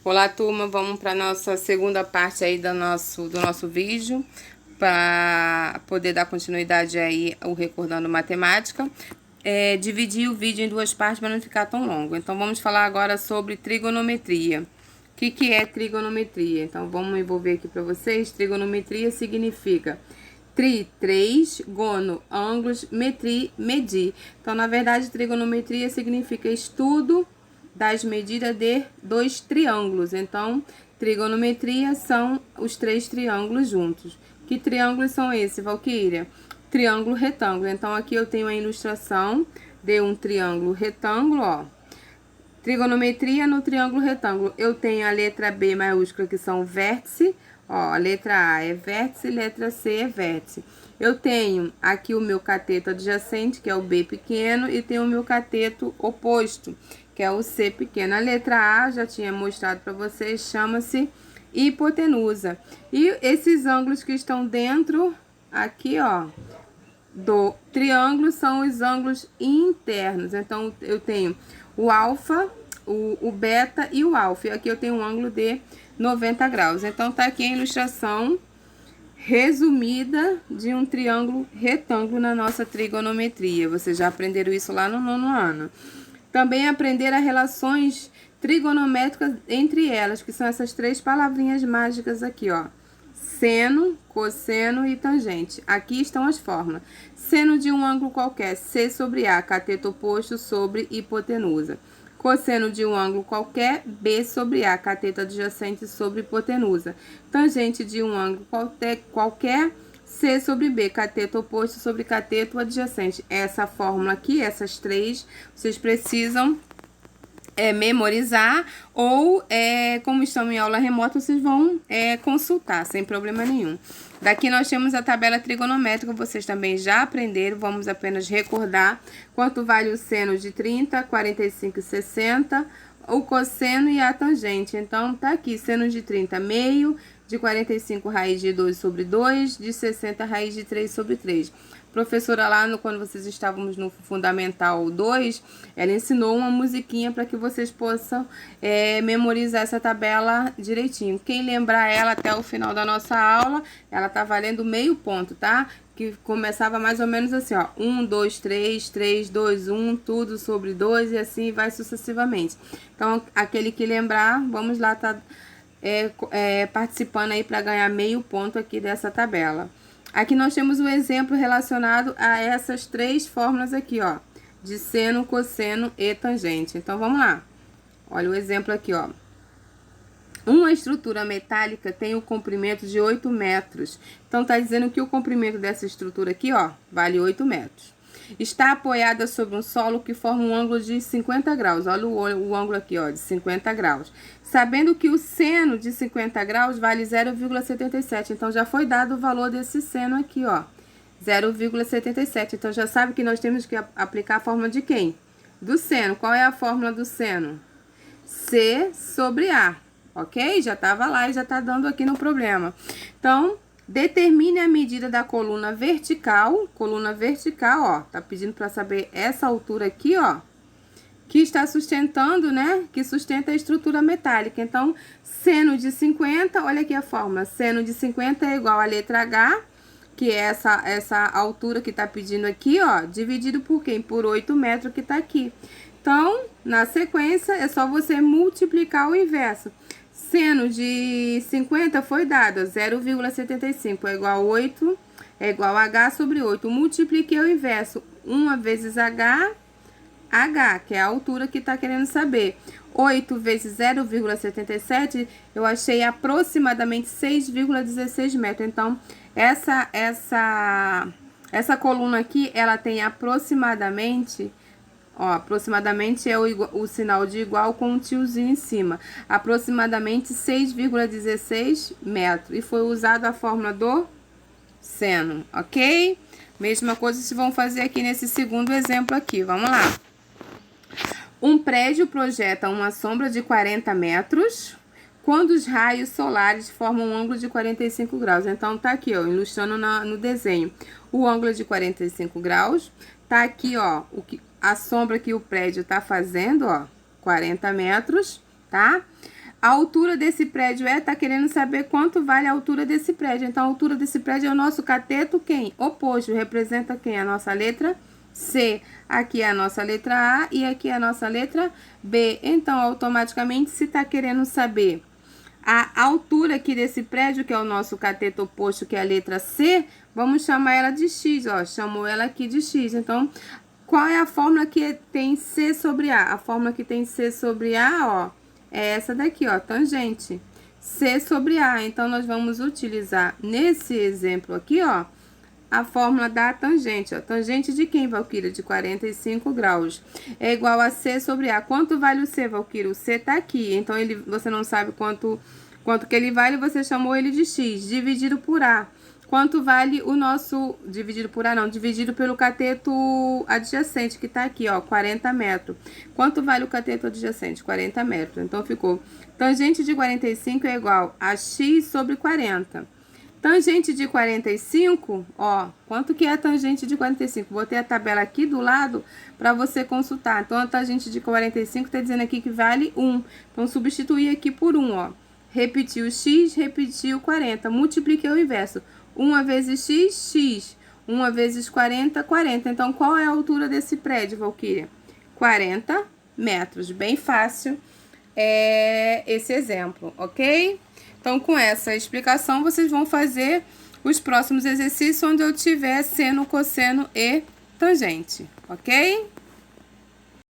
Olá, turma, vamos para nossa segunda parte aí do nosso vídeo, para poder dar continuidade aí ao Recordando Matemática. Dividir o vídeo em duas partes para não ficar tão longo. Então, vamos falar agora sobre trigonometria. O que é trigonometria? Então, vamos envolver aqui para vocês. Trigonometria significa tri, 3, gono, ângulos, metri, medir. Então, na verdade, trigonometria significa estudo das medidas de dois triângulos. Então, trigonometria são os três triângulos juntos. Que triângulos são esses, Valquíria? Triângulo retângulo. Então, aqui eu tenho a ilustração de um triângulo retângulo, ó. Trigonometria no triângulo retângulo. Eu tenho a letra B maiúscula, que são vértice. Ó, a letra A é vértice, letra C é vértice. Eu tenho aqui o meu cateto adjacente, que é o B pequeno, e tenho o meu cateto oposto, que é o C pequeno. A letra A, já tinha mostrado para vocês, chama-se hipotenusa. E esses ângulos que estão dentro, aqui, ó, do triângulo, são os ângulos internos. Então, eu tenho o alfa, o beta e o alfa. E aqui eu tenho um ângulo de 90 graus. Então, tá aqui a ilustração resumida de um triângulo retângulo na nossa trigonometria. Vocês já aprenderam isso lá no 9º ano. Também aprender as relações trigonométricas entre elas, que são essas três palavrinhas mágicas aqui, ó. Seno, cosseno e tangente. Aqui estão as fórmulas. Seno de um ângulo qualquer, C sobre A, cateto oposto sobre hipotenusa. Cosseno de um ângulo qualquer, B sobre A, cateto adjacente sobre hipotenusa. Tangente de um ângulo qualquer, C sobre B, cateto oposto sobre cateto adjacente. Essa fórmula aqui, essas três, vocês precisam memorizar ou, como estão em aula remota, vocês vão consultar, sem problema nenhum. Daqui nós temos a tabela trigonométrica, vocês também já aprenderam, vamos apenas recordar quanto vale o seno de 30, 45 e 60, o cosseno e a tangente. Então, tá aqui, seno de 30, meio, de 45, raiz de 2 sobre 2, de 60, raiz de 3 sobre 3. Professora lá, quando vocês estávamos no Fundamental 2, ela ensinou uma musiquinha para que vocês possam memorizar essa tabela direitinho. Quem lembrar ela até o final da nossa aula, ela tá valendo meio ponto, tá? Que começava mais ou menos assim, ó, 1, 2, 3, 3, 2, 1, tudo sobre 2 e assim vai sucessivamente. Então, aquele que lembrar, vamos lá, tá participando aí para ganhar meio ponto aqui dessa tabela. Aqui nós temos um exemplo relacionado a essas três fórmulas aqui, ó, de seno, cosseno e tangente. Então, vamos lá. Olha o exemplo aqui, ó. Uma estrutura metálica tem o comprimento de 8 metros. Então, tá dizendo que o comprimento dessa estrutura aqui, ó, vale 8 metros. Está apoiada sobre um solo que forma um ângulo de 50 graus. Olha o ângulo aqui, ó, de 50 graus. Sabendo que o seno de 50 graus vale 0,77. Então, já foi dado o valor desse seno aqui, ó, 0,77. Então, já sabe que nós temos que aplicar a fórmula de quem? Do seno. Qual é a fórmula do seno? C sobre A, ok? Já estava lá e já está dando aqui no problema. Então, determine a medida da coluna vertical, ó, tá pedindo para saber essa altura aqui, ó, que está sustentando, né, que sustenta a estrutura metálica. Então, seno de 50, olha aqui a fórmula, seno de 50 é igual a letra H, que é essa altura que tá pedindo aqui, ó, dividido por quem? Por 8 metros que tá aqui. Então, na sequência, é só você multiplicar o inverso. Seno de 50 foi dado, 0,75 é igual a 8, é igual a H sobre 8. Multipliquei o inverso, 1 vezes H, que é a altura que está querendo saber. 8 vezes 0,77, eu achei aproximadamente 6,16 metros. Então, essa coluna aqui, ela tem aproximadamente... Ó, aproximadamente é o sinal de igual com um tiozinho em cima. Aproximadamente 6,16 metros. E foi usada a fórmula do seno, ok? Mesma coisa vocês vão fazer aqui nesse segundo exemplo aqui. Vamos lá. Um prédio projeta uma sombra de 40 metros quando os raios solares formam um ângulo de 45 graus. Então, tá aqui, ó, ilustrando no desenho. O ângulo é de 45 graus. Tá aqui, ó, a sombra que o prédio tá fazendo, ó, 40 metros, tá? A altura desse prédio tá querendo saber quanto vale a altura desse prédio. Então, a altura desse prédio é o nosso cateto, quem? Oposto, representa quem? A nossa letra C. Aqui é a nossa letra A e aqui é a nossa letra B. Então, automaticamente, se tá querendo saber a altura aqui desse prédio, que é o nosso cateto oposto, que é a letra C, vamos chamar ela de X, ó. Chamou ela aqui de X. Então, qual é a fórmula que tem C sobre A? A fórmula que tem C sobre A, ó, é essa daqui, ó, tangente. C sobre A. Então, nós vamos utilizar nesse exemplo aqui, ó, a fórmula da tangente, ó. Tangente de quem, Valquíria? De 45 graus. É igual a C sobre A. Quanto vale o C, Valquíria? O C tá aqui. Então, você não sabe quanto que ele vale, você chamou ele de X. Dividido por A. Quanto vale o nosso... Dividido por A, não. Dividido pelo cateto adjacente, que tá aqui, ó. 40 metros. Quanto vale o cateto adjacente? 40 metros. Então, ficou... Tangente de 45 é igual a X sobre 40. Tangente de 45, ó, quanto que é a tangente de 45? Botei a tabela aqui do lado para você consultar. Então, a tangente de 45 tá dizendo aqui que vale 1. Então, substituir aqui por 1, ó. Repetiu x, repetiu 40. Multipliquei o inverso. 1 vezes x, x. 1 vezes 40, 40. Então, qual é a altura desse prédio, Valquíria? 40 metros. Bem fácil esse exemplo, ok? Então, com essa explicação, vocês vão fazer os próximos exercícios onde eu tiver seno, cosseno e tangente, ok?